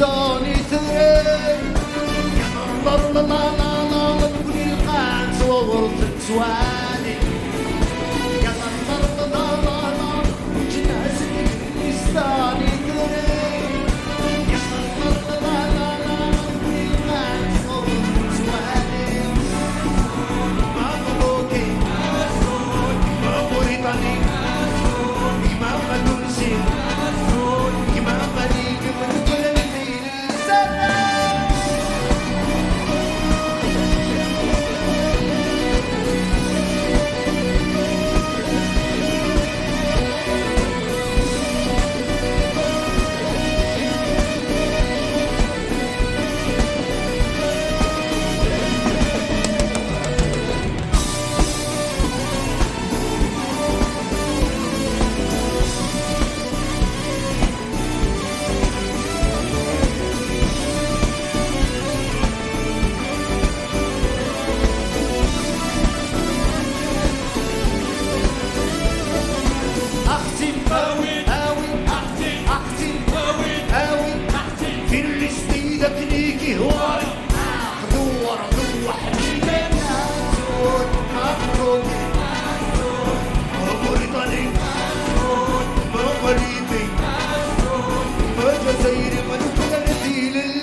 زوني تري لا لا لا لا لا تقولي القاعد صورت سوالي يا لا لا لا لا لا جنازتي زوني تري يا لا لا لا لا تقولي القاعد صورت سوالي مبروكي موريتاني إمام تونسي إمام مليك من كل الليل السلام أختي هاوي هاوي أختي أختي هاوي هاوي أختي في اللي سبيدك ليكي هواي دور دور حبيبي ناسون مبروك موريتاني مغربي جزائري من كل مثيل الليل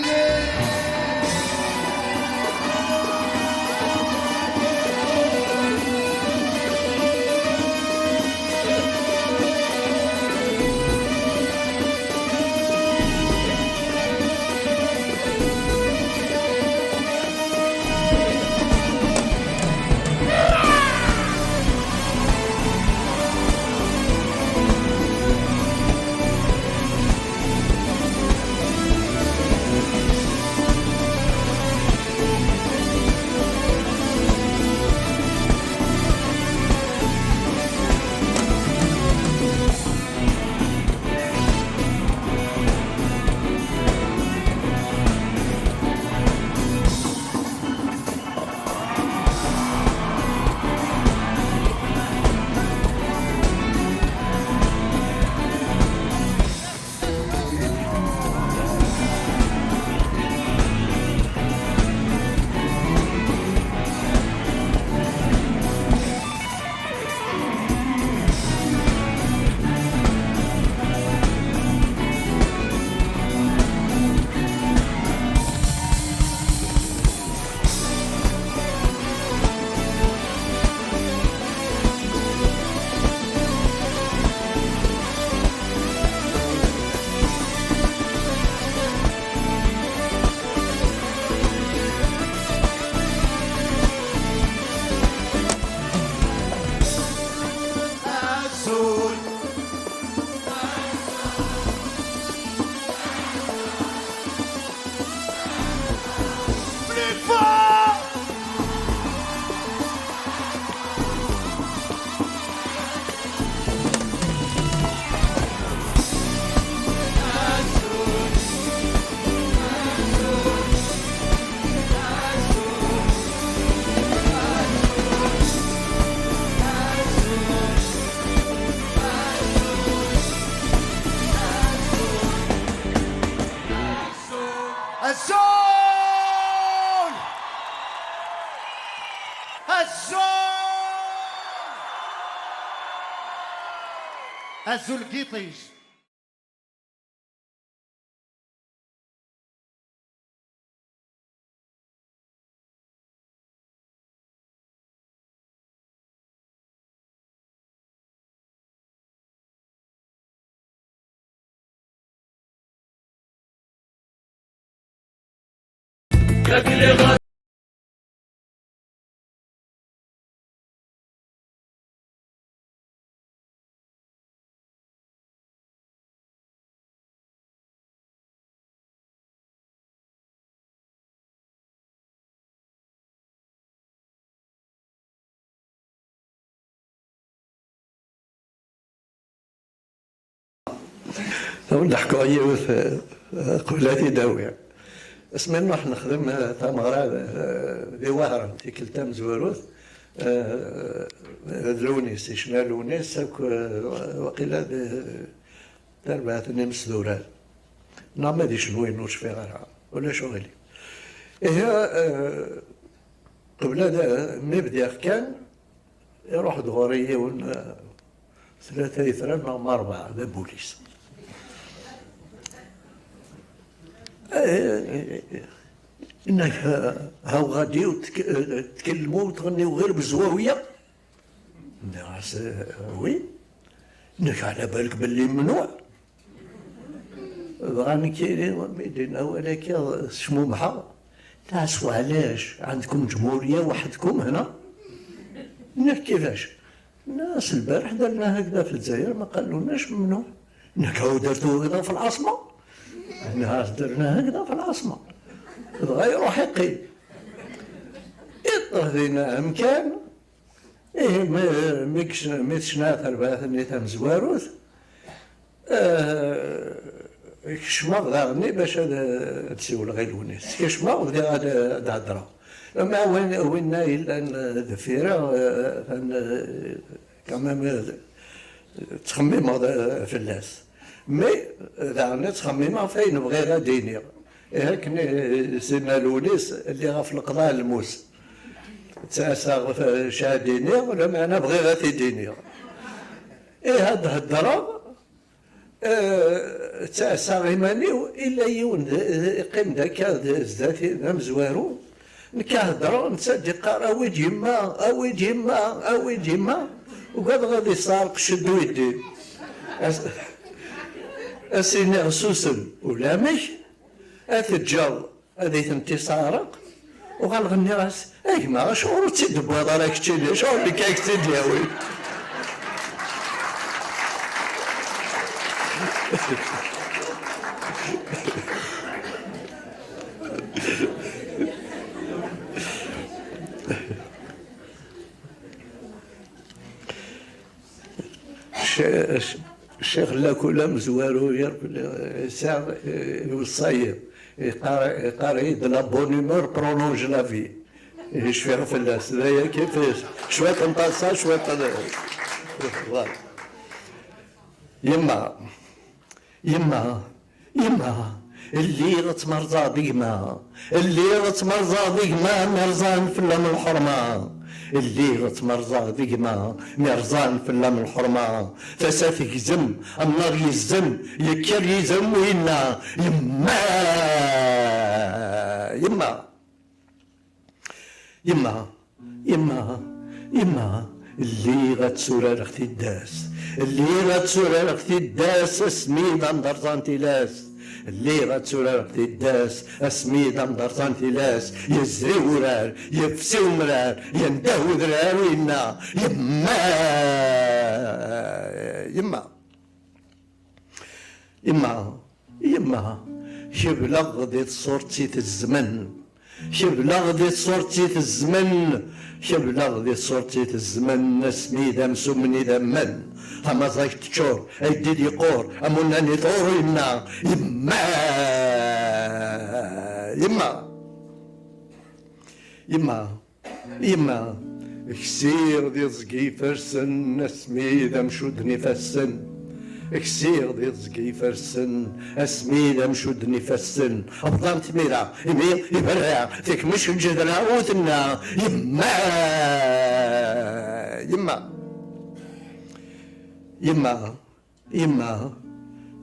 أسود فليفا الزول الزول قيطيش كل نحكوا عليه في قولاتي داوية اسمي نروح نخدم تمغرة بوهرة في كلتا مزوروث لونيس شمال لونيس وقيلا 4 نمس دورات ما ديش نوين وش في غيرها ولا شغلي. إيه قبل هذا نبدا كان يروح دغوري ثلاثة يثران أو أربعة ذا بوليس. إنك هاو غادي وتكلموا وتغنيوا غير بالزواوية. الناس وي إنك على بالك باللي ممنوع. غاني كاينين ميدينا ولكن شمومحة تعسوا علاش عندكم جمهورية وحدكم هنا. إنك كيفاش؟ الناس البارح درنا هكذا في الجزائر ما قالولناش ممنوع. إنك هاو درتو هكذا في العاصمة. الناس درنا هكذا في العاصمة. بغا يروح يقيم. يطردينا أمكان. إيه ميكشنا ثربات نيتام زواروث. كشماغ داغني باش تسول غير الونيس. كشماغ غادي هضرة. ما وين إلا الدفيرة كمان تخمم في الناس. مي داغني تخمم فين بغي غادي ينير. هاك سيدنا الونيس اللي غاف القضاء الموس. تساسا شاديني ولا معنا بغي غادي دينير. إيه هاد الهضرة تساسا غيمانيو إلا يون يقيم داكا زداتي مزوارو. نكهضروا نتسدي قال اويد يما اويد يما اويد يما وقال غادي يسارق شدو يدي اسيني غسوسن ولا مش اتجاو هذي تنتي سارق وقال غني راس اي ما شعور تسد بواضا راك تشيلي شعور اللي كاك تسد يا ويل. الشيخ لا كل مزوارو ساعة يوصاير يقاري د لابونيمور برونونج لا في يشفي في الناس هذايا كيفاش شوية نطاسا شوية يما يما يما اللي غتمرضى ديما اللي غتمرضى ديما مرزان في اللام الحرمة اللي غتمرضى ديما مرزان في اللام الحرمة فسات يزم النار يزم يكر يزم وينا يما يما يما يما يما اللي غتسورر اختي الداس اللي غتسورر اختي الداس اسمينا ندرزان تيلاس اللي غتسورر اختي الداس اسمينا ندرزان تيلاس يزري ورار يفسي ومرار يندهو ذرار وينا يما يما يما يما شبلغ غدي صورتي في الزمن شبلغ غدي صورتي في الزمن شبلغ غدي صورتي في الزمن اسمي دمسو مني دمن هما زايك تشور ايدي دي قور اموناني طور يما يما يما يما يما كسير دي زقي فرسن اسمي دمشودني فسن كسير دي زقي فرسن اسمي دمشودني فسن افضل تميرا يمير يبرع فيك مش الجدرة وثنا يما يما يما يما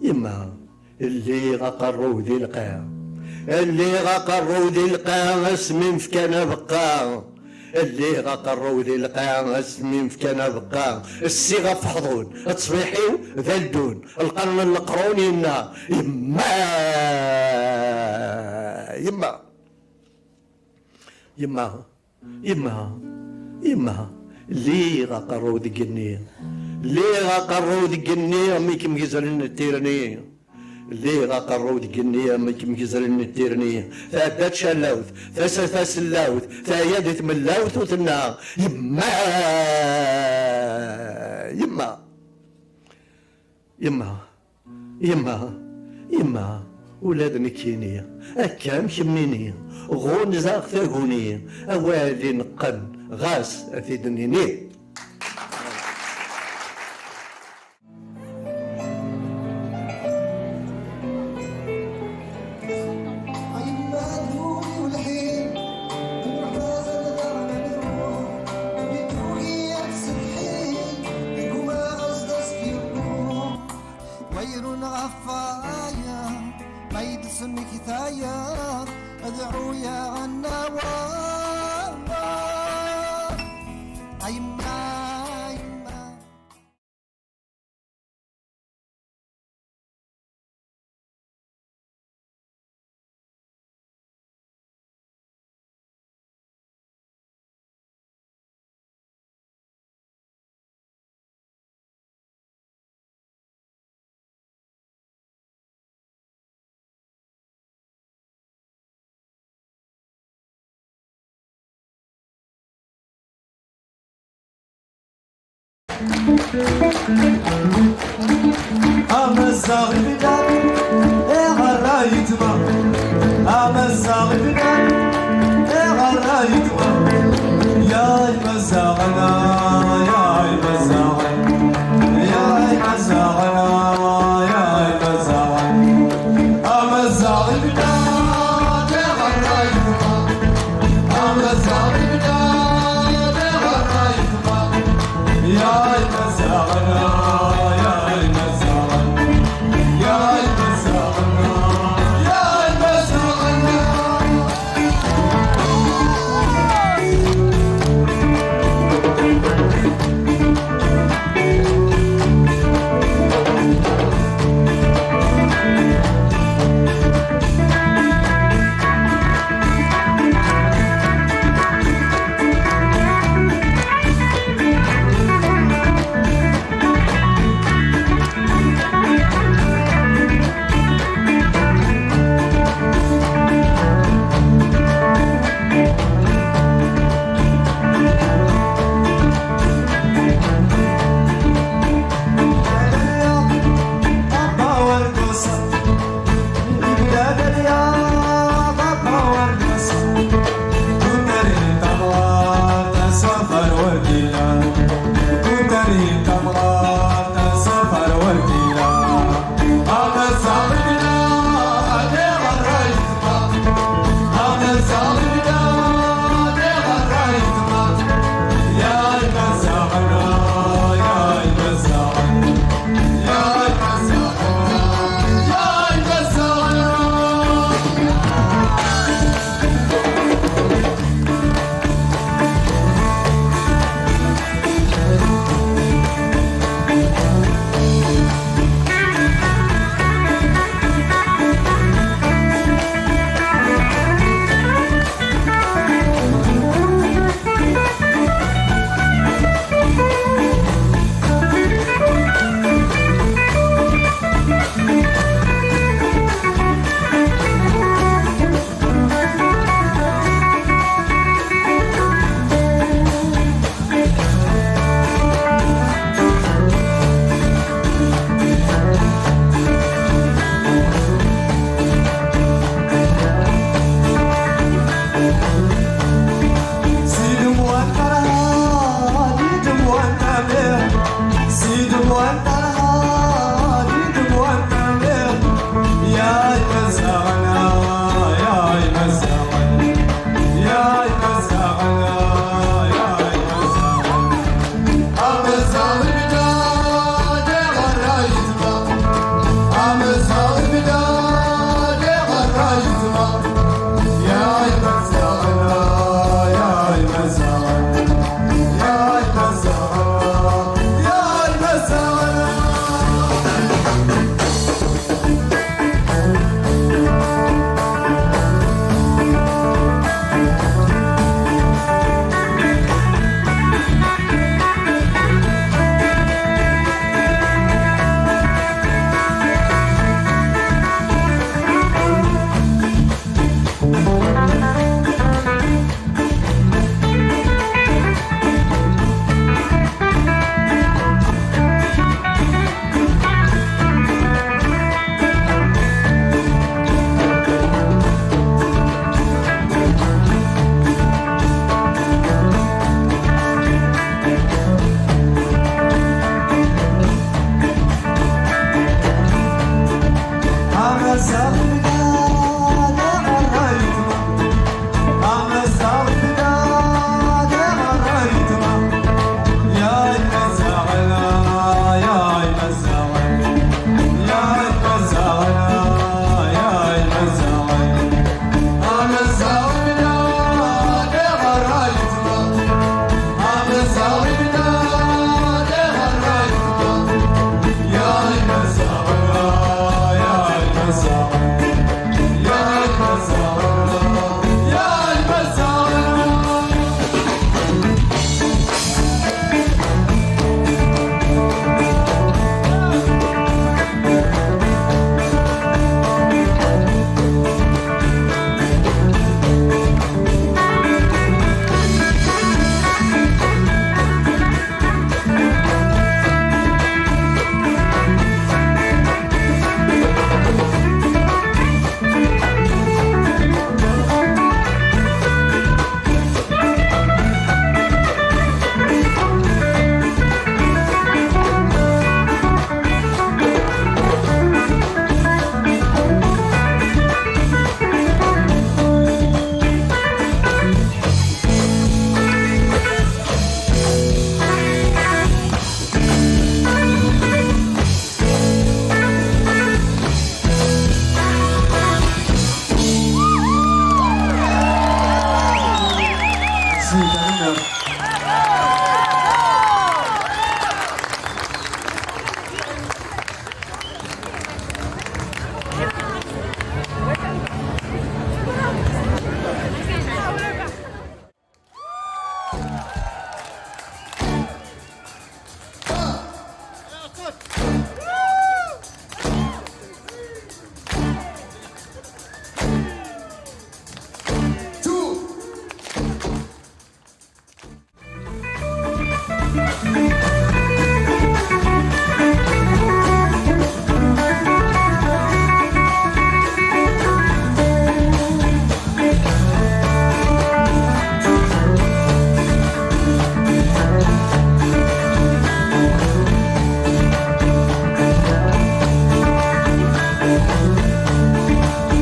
يما اللي غقروا ذي القاع اللي غقروا ذي القاع اسمي فكان بقى اللي غقروا ذي القاع اسمي فكان بقى الصيغه فحضون تصبيحيو ذلدون القرن القرون يما يما يما يما يما يما اللي غقروا ذي النية اللي غقروا ذي النية ميك مكزرين التيرانية اللي غقروا ذي النية ميك مكزرين التيرانية فادات شلاوث فاس اللاوث فايادة من اللاوث وثنا يما يما يما يما يما ولاد نكينية أكام شمينية غون زاغ ثاقونية أوالي نقن غاس أثيدنيني أمزغ البلاد يا غرايتما أمزغ البلاد يا غرايتما يا المزغنا يا المزغنا يا المزغنا يا المزغنا أمزغ البلاد يا غرايتما أمزغ البلاد يا غرايتما يا المزغنا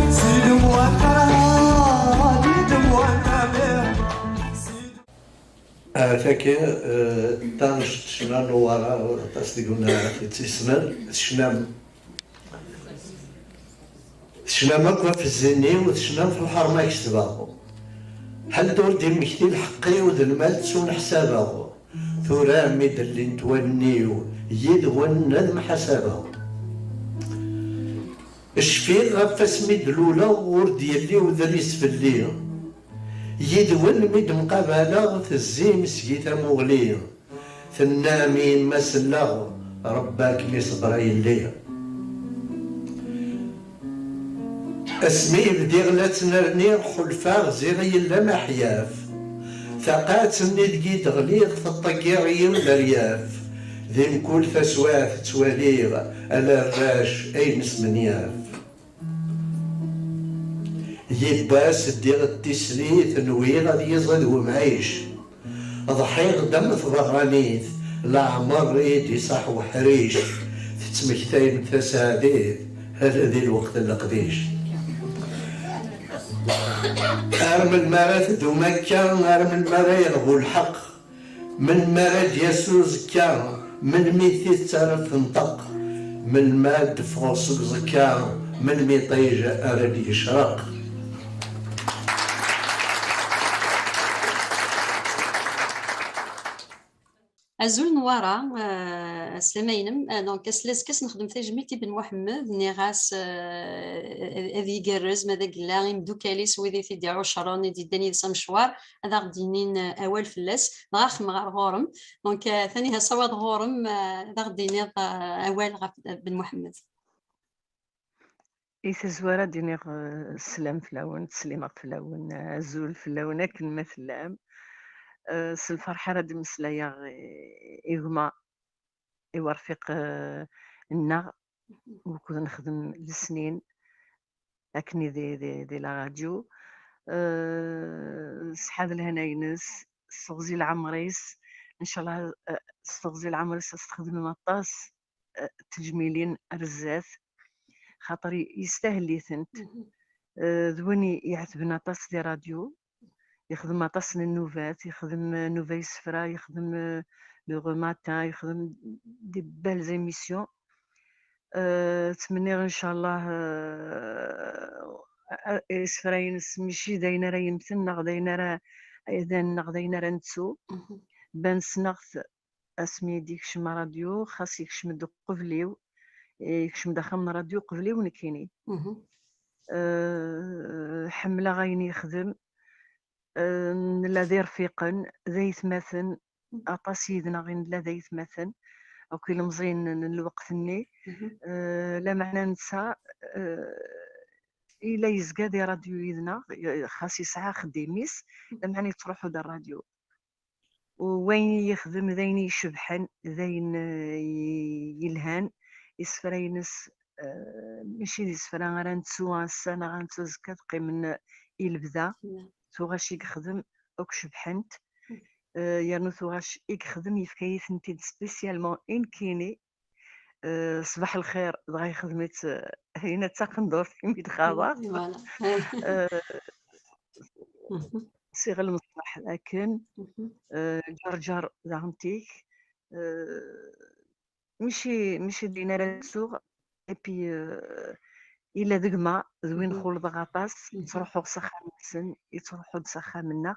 سيدو وانا ديدو وانا بيه ثاكي تانش شنا نوارا تصدقونا في تسمر شنا مكوا في الزني وشنا في الحرمة كسبا هل دور دي مكتي الحقي وذا المال تسون حسابه ثورا ميد اللي نتونيو يد ونذم حسابه الشفيق غف سميد الاولى ورد يلي وذريس في الليل يدون ميد مقابلة تزيم سيتا مغلية ثنامين مسلا رباك لي صبرا يلي اسمي بدي غلات نرني خلفا زيغي يلا محياف ثقات ندقي دغليغ في الطقيعي والرياف ذي كل فسوات تواليغ على الراش اي نسمنياف يباس ديغ التسليت نوي غادي يزغد ومعيش ضحيغ دم ضغانيث لا عمر يدي صح وحريش تتمكتاين تساديد هذا ذي الوقت القديش أرم المرات ذو مكة أرم المرا يلغو الحق من مراد يسوع زكا من ميثي تعرف تنطق من ماد فوسق زكا من ميطيج أرد يشرق أزول نوارا سلامينم دونك كاس نخدم تجميتي بن محمد نيغاس هذي يقرز ماذا قلا يمدوكاليس وذي تيدي عشرة دي داني سمشوار هذا غدينين أول فلاس نغاخ مغار غورم دونك ثاني هصواد غورم هذا غديني أول بن محمد إيث زوارة دينيغ السلام فلاون تسليمة فلاون أزول فلاون أكن ما فلام الفرحة راه مسلايا إغما يورفق النا وكنت نخدم لسنين أكني دي لا راديو صحاب الهناينس استغزي العمريس إن شاء الله استغزي العمريس استخدم مطاس تجميلين رزاز خاطر يستاهل لي ثنت ذوني يعتبنا طاس دي راديو يخدم طاس النوفات يخدم نوفاي سفرا يخدم لو غوماتان يخدم دي بال زيميسيون تمنيغ ان شاء الله سفراين ماشي داينا راه يمثلنا داينا راه اذن غداينا راه نتسو بان سنغت اسمي ديك شما راديو خاص يكشم دو قفليو يكشم داخل من راديو قبلي ونكيني حملة غايني يخدم لا ذي رفيقا ذي ثماثن أطاس يدنا غين لا ذي ثماثن أو كي المزين الوقت ني لا معنى نسا إلا يزقى دي راديو يدنا خاص يسعى خديميس لا معنى تروحوا دا الراديو وين يخدم ذين يشبحن ذين يلهان يسفرينس ماشي يسفرا غير نتسو السنة غنتسو زكا تقي من يلبدا ثوغاش يخدم اوك شبحنت يعني ثوغاش يخدم يفكايث نتي سبيسيالمون ان كيني صباح الخير دغا خدمت هنا تاقندور في ميد خابا صيغ المصباح لكن جرجر زعمتيك ماشي دينا راسوغ ايبي الا دقما زوين خول ضغطاس تروحوا سخا نسن يتروحوا سخا منا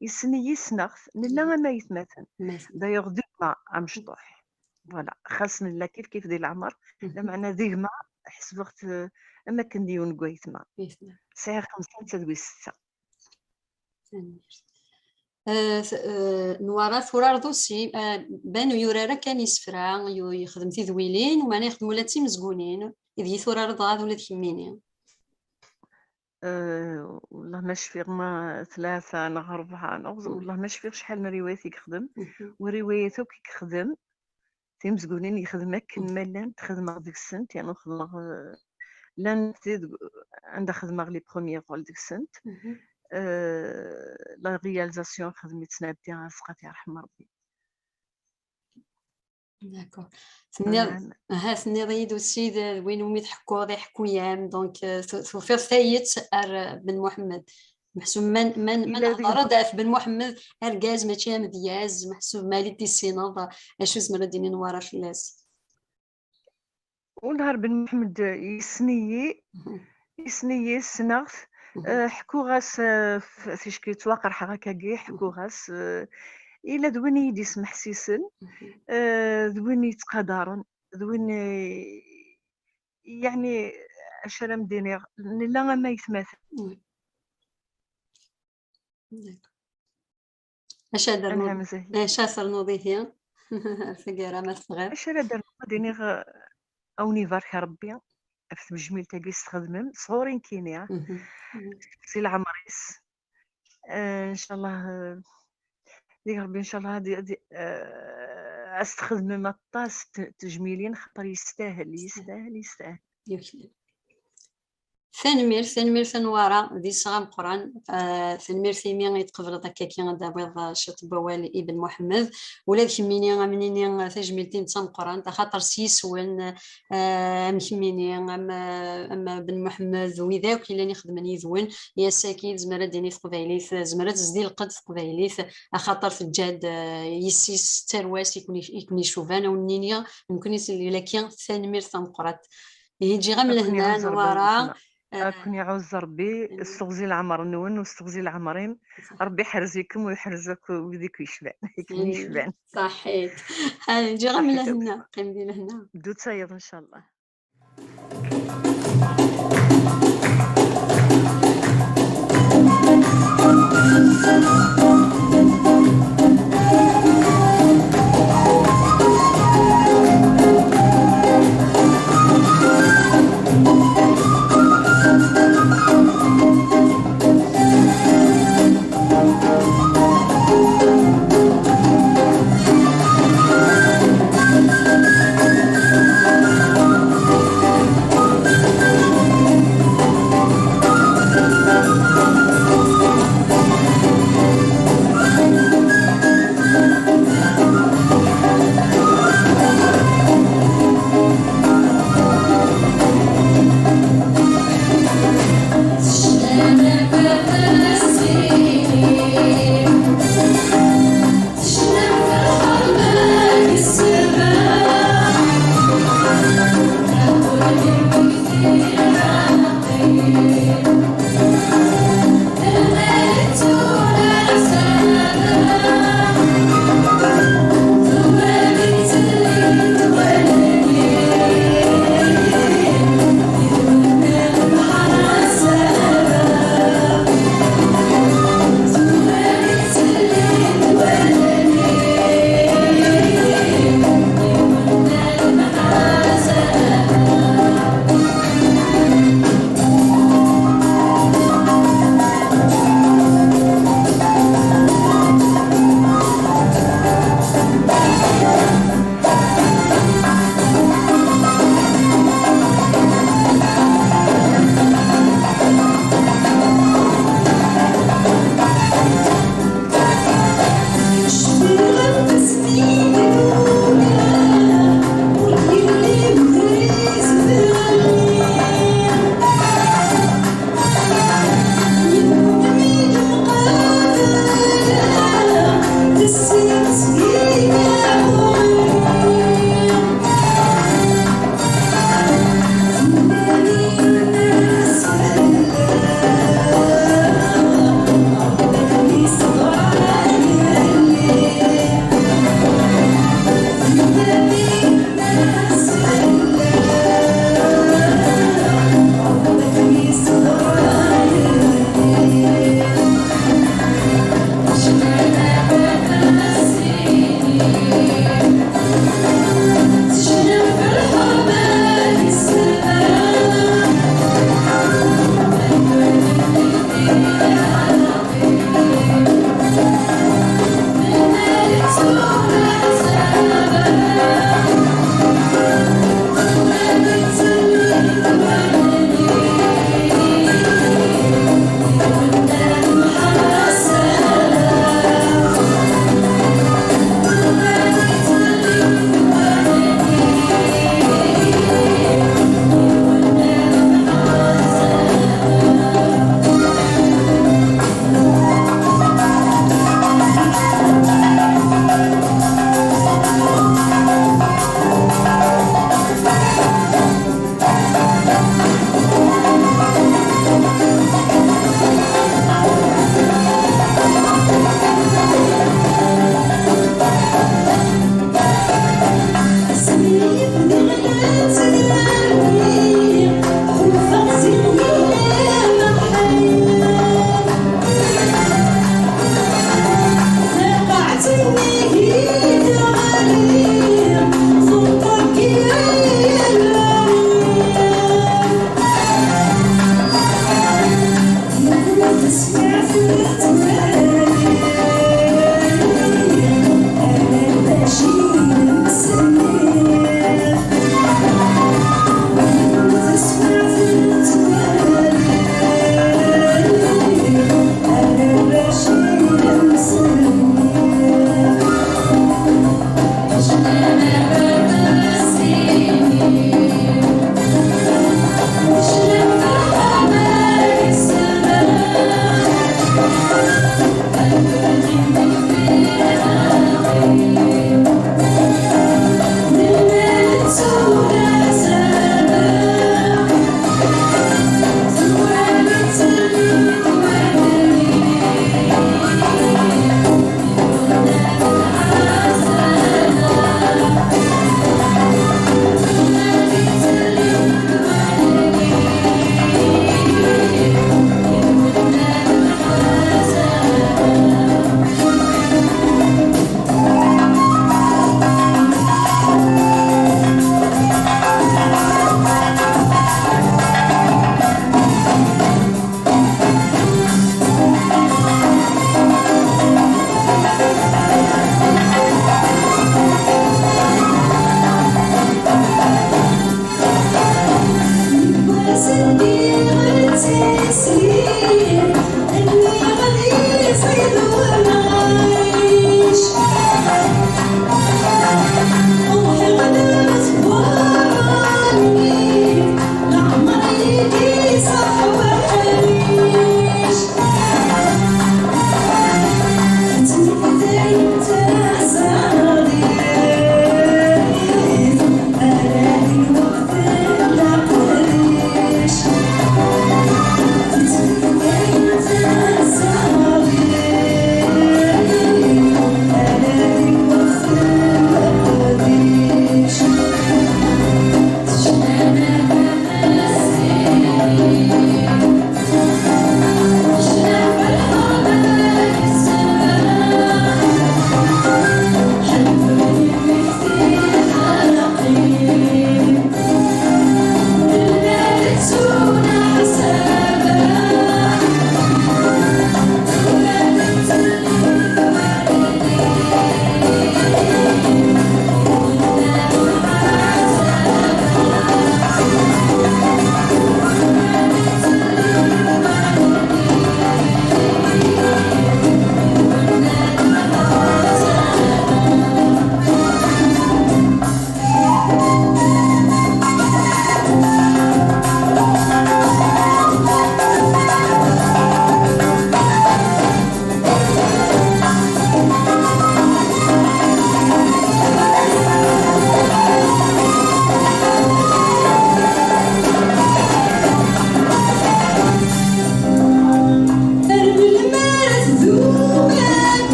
يسني يسنخ نلا ما يتمثل دايوغ دقما عم شطوح فوالا خاصنا لا كيف ديال العمر لا معنى دقما حسب وقت اما كنديون كويتما ساعه 5 تدوي 6 نوارا ثورار دوسي بانو يورارا كان يسفرا يخدم تيذويلين ومعنى يخدموا لا تيمزقونين إذا ثورار ضغاض ولا تكمينين والله ما شفيق ما 3 نا 4 نا والله ما شفيق شحال من روايات يخدم ورواياته كي يخدم تيمزقونين يخدمك كمالا تخدم ديك السنت يعني نخدم لان تزيد عندها خدمة لي بروميير رول ديك السنت لا رياليزاسيون خدمت سنابتي سقات يرحم ربي داكور نعم ثني ضيد السيد وين وميت حكوا يام دونك ثوفير ثايت بن محمد محسوب من إلا ذيك أراد بن محمد أرجاز ماشي مدياز محسوب مالي دي السيناضة أشو زمرا ديني نوارا في الناس ونهار بن محمد يسنيي السنغث حكو غاس فاش كيتواقر هكاكي حكو غاس إلا دويني يدي يسمح سيسن دويني يتقدرن دويني يعني أشرا مديني لا ما يتماثل اش هذا أنا مزاهي اش اثر نوضيه فقيرة ما صغير أشرا دار ديني أوني بارك ربي في بجميل تاقي استخدمم صغورين كينيا سي العمريس ان شاء الله ديك ربي ان شاء الله هادي استخدم الطاس تجميلين خاطر يستاهل ثانمير ثنوارا دي صغام قران ثانمير ثيمي يتقبل هكا كي غدا بيض شط بوالي ابن محمد ولاد كميني غامنيني تجميلتين تسام قران خاطر سيسون مكميني اما بن محمد وذاك اللي نخدمني يذون يا ساكيد زمرا ديني في قبايليث زمرا تزدي القد في قبايليث خاطر في الجاد يسيس ترواس يكون يشوفانا ونينيا ممكن يسلي لكن ثانمير ثم قرات يجي غام لهنا نوارا أكون يعوز ربي استغزي العمر نون واستغزي العمرين ربي يحرزكم ويحرزك ويديك يشبع يشبع صحيت نجي غام لهنا قيمدي لهنا بدو تصيد إن شاء الله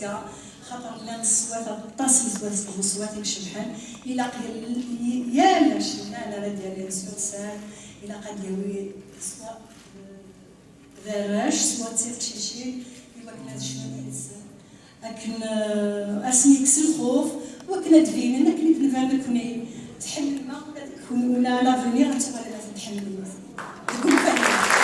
السكره خاطر بنات الصوات الطاس الصوات يشبحان الى يا لاش انا لا ديالي سوات سال الى قد يوي سوا ذراش سوا تيف تشيشي يوكل هذا الشيء لكن اسمي كسر الخوف وكنا تبين لك اللي تنفهم كوني تحل الماء ولا لافونيغ تبغى لازم تحل الماء تكون فاهم.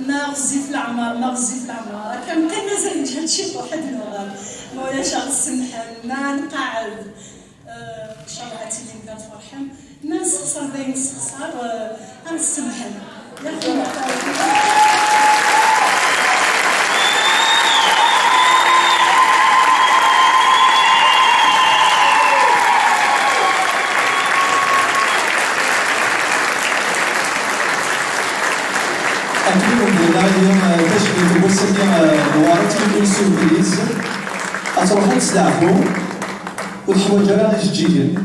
مغزي في العمر كان مازال نجي نشوف واحد الوغاد مولا شاغ السمحان ما نقعد ان شاء الله عتيلي نقدر فرحان ما نستخسر باين نستخسر غنسمحان اليوم تشكيل الوسطية نوارة تكون سوربريز أتروحوا تستعفوا والحوايج راه جديدين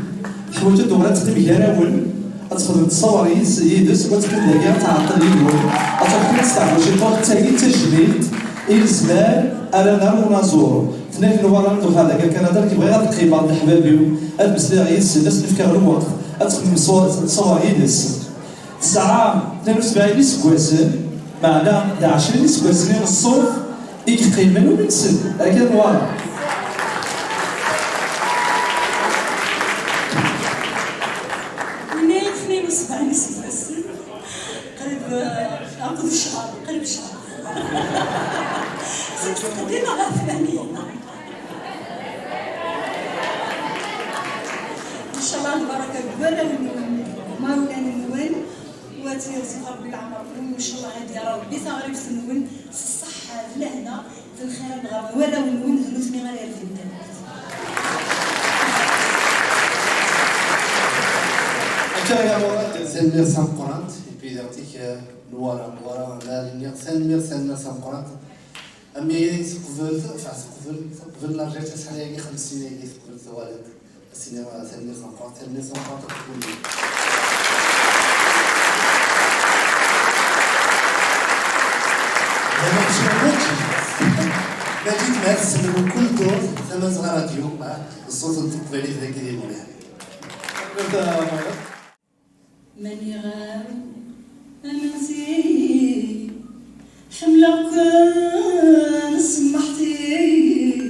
الحوايج دورات تخدم يراول أتخدم تصوريز يدس وتكون دايرة تعطل يدور أتروحوا تستعفوا شي طوق تاعي تجديد الزمان أنا ونازور تناك نوارا ندو هذا كان كندا كيبغي غير القيمة الحبابي البس لي غيس الناس نفكر الوقت أتخدم تصوريز الساعة 72 سكواسن معنا 20 سكواسن الصوف يقيمن ونسد هكا نوارا منين 72 سكواسن قريب عقد شهر قريب شهر قدينا غافلانين ان شاء الله البركه كبيره ما ولاني نوين وتيرزق ربي العمر وان شاء الله غادي يا ربي ثغري في النون في الصحه في الهنا في الخير نغرب ولا ونون ذلوثني غير في الدنيا. C'est 1940 et puis نوارا لا نيغسان 1940 أمي قبل قبل رجعت شحال هي 5 سنين قبل ثوالث السينما 1940 تكون أنا مش ما جيت مع السلم كل دور ثمان صغار راديو الصوت نطبق عليه ذاك اللي مولاها من يغاب أمنتي حملة كان سمحتي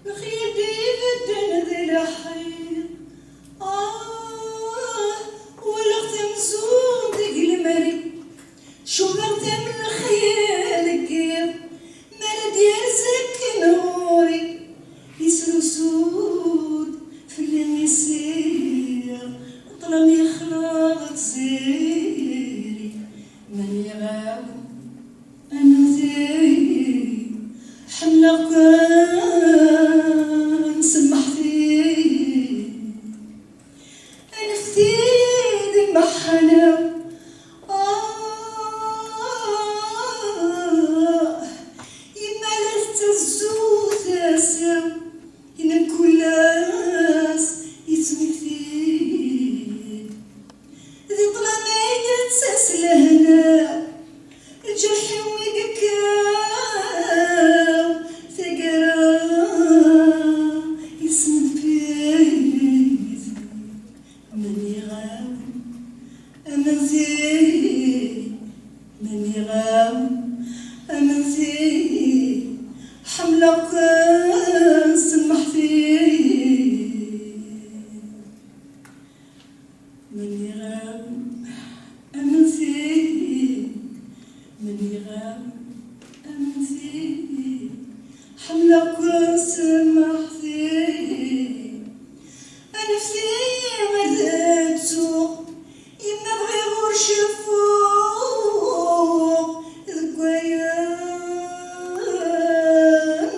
بخيدي بدنا ذي الحيط ولغت مزون ديك المري شوفرت من الخيال كيف مال ديال زك نوري يسرو سود في اللي يسير طلم يخلط زيري من يغاب أنا زيري حملة كان سمحتي أنا فتيد المحنة يما لست الزوث أسم إن كل ناس يتمثيل ذي طلمية تساس لهنا الجرح ويقكاو ثقرا يسند بيت من يغاب أمن زين من يغاب أمن زين حملة كان سمحتي من يغاب أمن زين من يغاب أمن زين حملة كان سمحتي أنا في مرداتو يما بغي غور شفوق ذكويان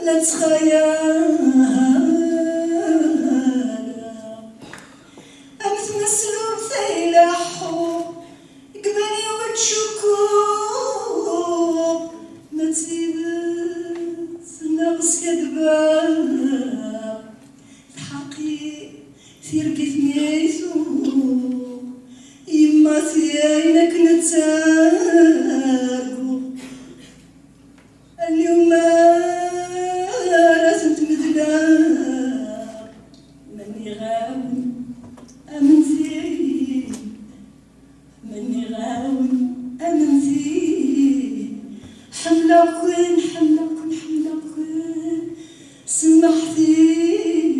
لا تخيال أمثمسلو بثيلاحو قبالي وتشكو ما تسيبش سيدبا الحقي سيرقيت ميسو يما سياينك نتساقو اليوم راسنت مدلا مني غاوي أمنسي مني غاوي أمنسي حملة كون سمحتي